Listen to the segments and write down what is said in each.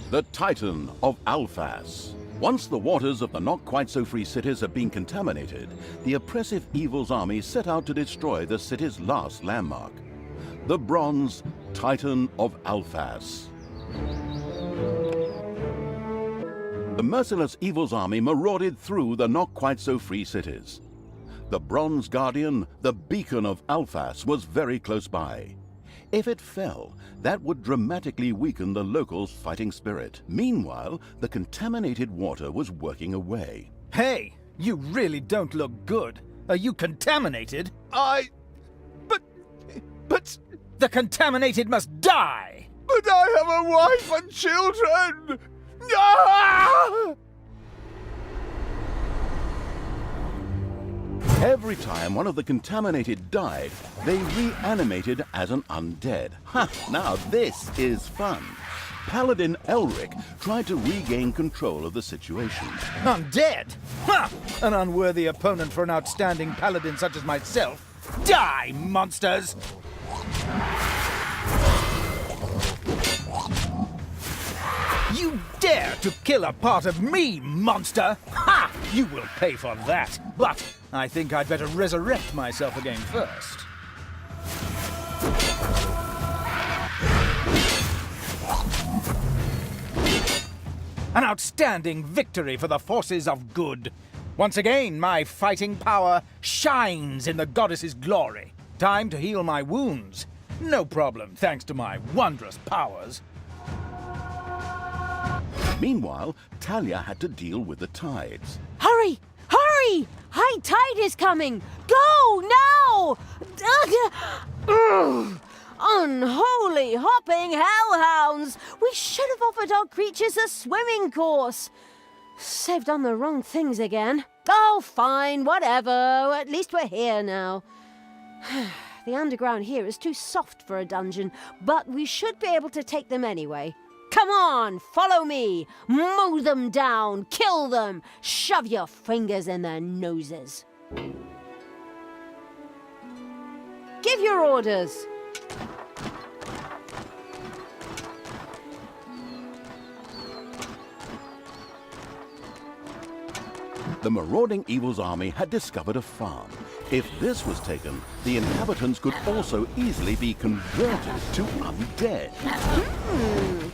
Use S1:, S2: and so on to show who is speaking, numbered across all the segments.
S1: The Titan of Alphas. Once the waters of the not-quite-so-free cities had been contaminated, the oppressive Evil's army set out to destroy the city's last landmark, the bronze Titan of Alphas. The merciless Evil's army marauded through the not-quite-so-free cities. The Bronze Guardian, the beacon of Alphas, was very close by. If it fell, that would dramatically weaken the locals' fighting spirit. Meanwhile, the contaminated water was working away.
S2: Hey, you really don't look good. Are you contaminated?
S3: But...
S2: The contaminated must die!
S3: But I have a wife and children! Ah!
S1: Every time one of the contaminated died, they reanimated as an undead. Ha! Now this is fun. Paladin Elric tried to regain control of the situation.
S2: Undead? Ha! An unworthy opponent for an outstanding paladin such as myself. Die, monsters! You dare to kill a part of me, monster! Ha! You will pay for that. But I think I'd better resurrect myself again first. An outstanding victory for the forces of good. Once again, my fighting power shines in the goddess's glory. Time to heal my wounds. No problem, thanks to my wondrous powers.
S1: Meanwhile, Talia had to deal with the tides.
S4: Hurry! Hurry! High tide is coming! Go now! Ugh. Unholy hopping hellhounds! We should have offered our creatures a swimming course. Saved on the wrong things again. Oh, fine, whatever. At least we're here now. The underground here is too soft for a dungeon, but we should be able to take them anyway. Come on, follow me. Mow them down, kill them, shove your fingers in their noses. Give your orders.
S1: The marauding Evil's army had discovered a farm. If this was taken, the inhabitants could also easily be converted to undead.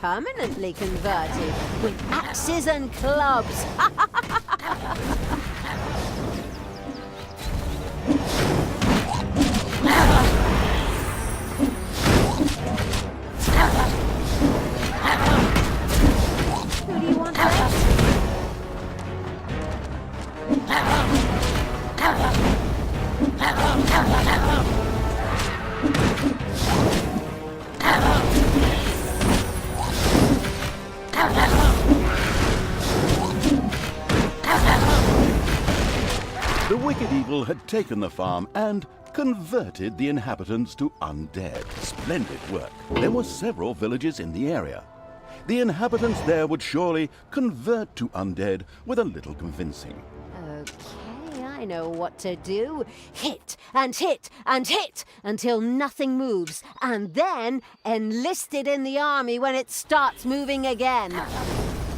S4: Permanently converted with axes and clubs. Who do you want next?
S1: The wicked Evil had taken the farm and converted the inhabitants to undead. Splendid work. There were several villages in the area. The inhabitants there would surely convert to undead with a little convincing.
S4: Okay, I know what to do. Hit and hit and hit until nothing moves, and then enlist it in the army when it starts moving again.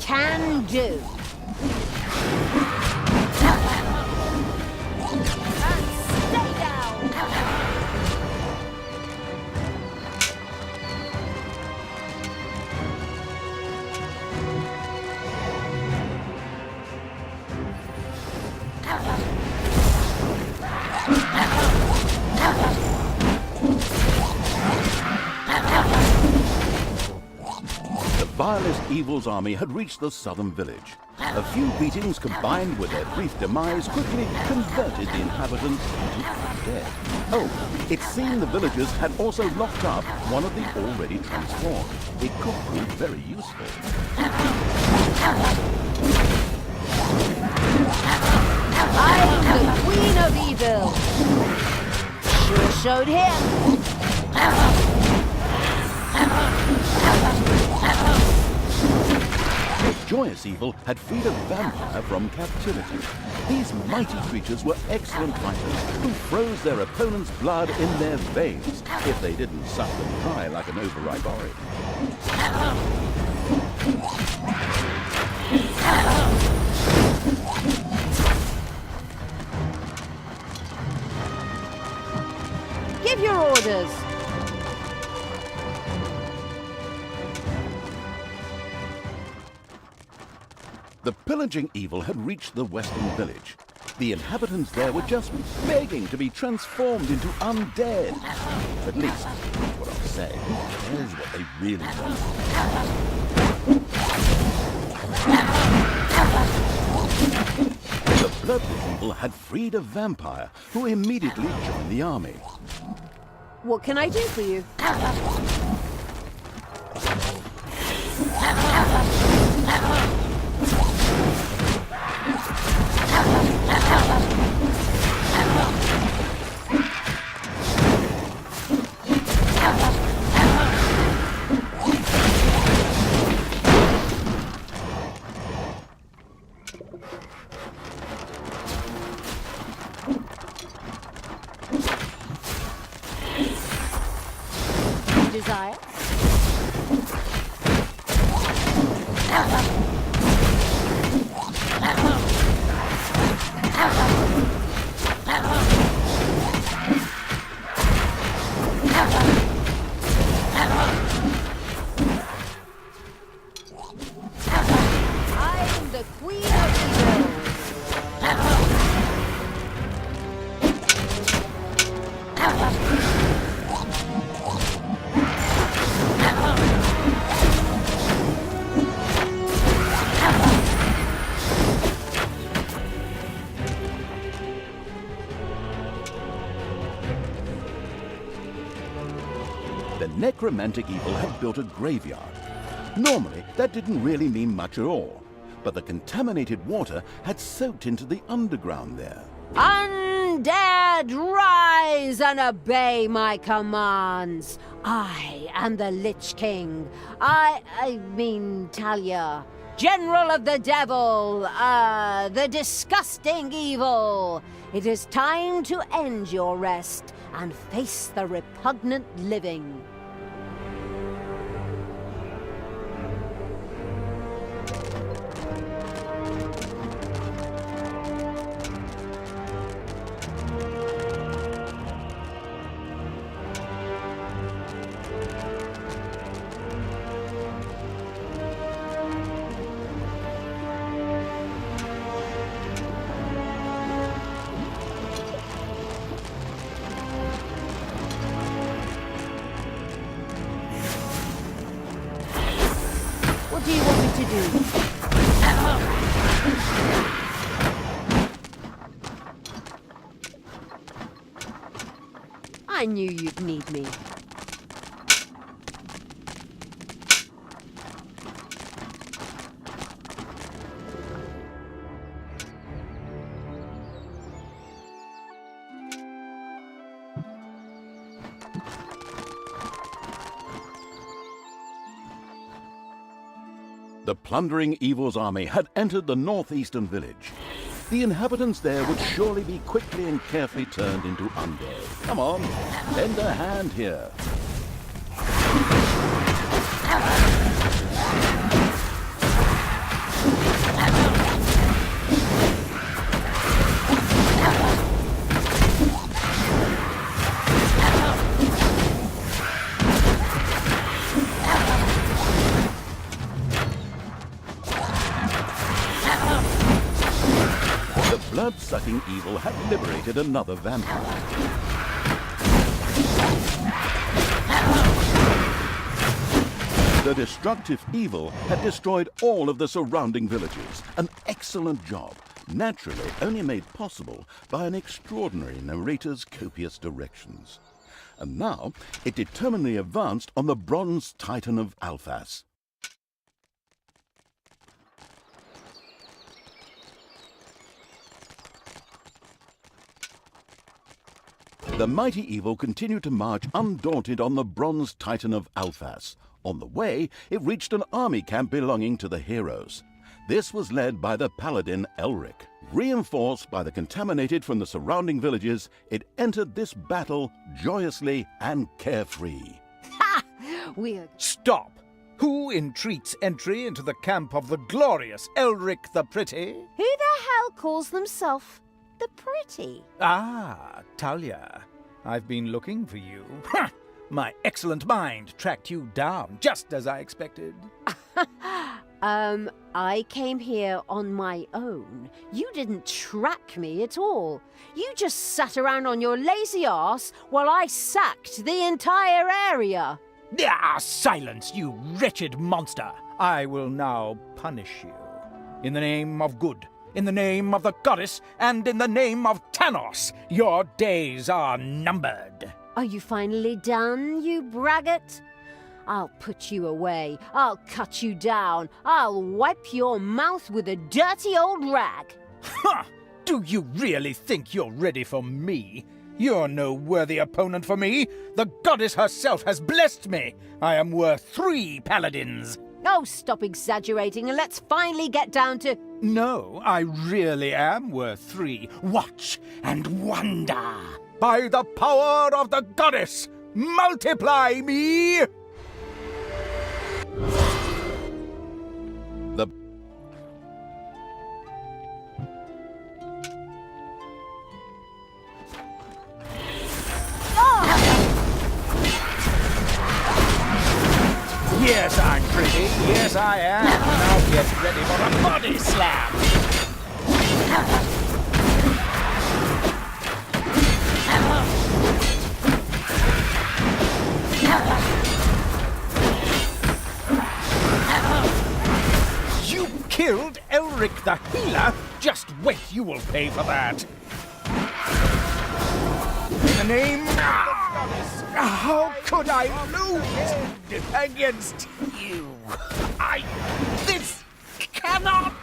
S4: Can do. And stay down.
S1: The vilest Evil's army had reached the southern village. A few beatings combined with their brief demise quickly converted the inhabitants into undead. Oh, it seemed the villagers had also locked up one of the already transformed. It could prove very useful.
S4: I'm the Queen of Evil. Sure showed him.
S1: The joyous Evil had freed a vampire from captivity. These mighty creatures were excellent fighters who froze their opponent's blood in their veins if they didn't suck them dry like an overripe orange. The pillaging evil had reached the western village. The inhabitants there were just begging to be transformed into undead. At least, that's what I'll say. Who cares what they really want? The bloodless evil had freed a vampire who immediately joined the army.
S4: What can I do for you? Desire? I am the Queen of Evil.
S1: The necromantic evil had built a graveyard. Normally, that didn't really mean much at all, but the contaminated water had soaked into the underground there.
S4: Undead, rise and obey my commands. I am the Lich King. I mean Talia. General of the Devil, the disgusting evil. It is time to end your rest and face the repugnant living. What do you want me to do? I knew you'd need me.
S1: The plundering evil's army had entered the northeastern village. The inhabitants there would surely be quickly and carefully turned into undead. Come on, lend a hand here. Blood-sucking evil had liberated another vampire. The destructive evil had destroyed all of the surrounding villages. An excellent job, naturally only made possible by an extraordinary narrator's copious directions. And now it determinedly advanced on the Bronze Titan of Alphas. The mighty evil continued to march undaunted on the Bronze Titan of Alphas. On the way, it reached an army camp belonging to the heroes. This was led by the paladin Elric. Reinforced by the contaminated from the surrounding villages, it entered this battle joyously and carefree.
S4: Ha! We're...
S2: Stop! Who entreats entry into the camp of the glorious Elric the Pretty?
S4: Who the hell calls themselves the Pretty?
S2: Ah, Talia. I've been looking for you. My excellent mind tracked you down, just as I expected.
S4: I came here on my own. You didn't track me at all. You just sat around on your lazy arse while I sacked the entire area.
S2: Ah, silence, you wretched monster! I will now punish you. In the name of good, in the name of the goddess, and in the name of Tanos, your days are numbered.
S4: Are you finally done, you braggart? I'll put you away. I'll cut you down. I'll wipe your mouth with a dirty old rag.
S2: Ha! Do you really think you're ready for me? You're no worthy opponent for me. The goddess herself has blessed me. I am worth 3 paladins.
S4: Oh, stop exaggerating and let's finally get down to...
S2: No, I really am worth 3. Watch and wonder. By the power of the goddess, multiply me!
S1: The
S2: Yes, I'm pretty. Yes, I am. Now get ready for a body slam. You killed Elric the Healer? Just wait, you will pay for that. In the name of the goddess, how could I lose against you? This cannot...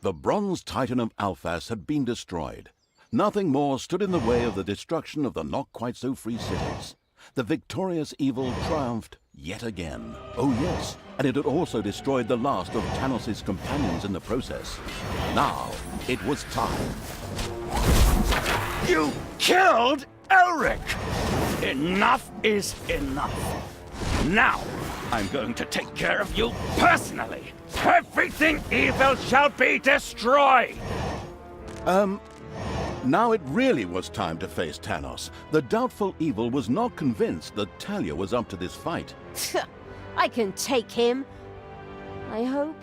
S1: The bronze titan of Alphas had been destroyed. Nothing more stood in the way of the destruction of the not-quite-so-free cities. The victorious evil triumphed yet again. Oh yes, and it had also destroyed the last of Tanos' companions in the process. Now, it was time.
S5: You killed Elric! Enough is enough. Now, I'm going to take care of you personally. Everything evil shall be destroyed!
S1: Now it really was time to face Tanos. The doubtful evil was not convinced that Talia was up to this fight.
S4: I can take him. I hope.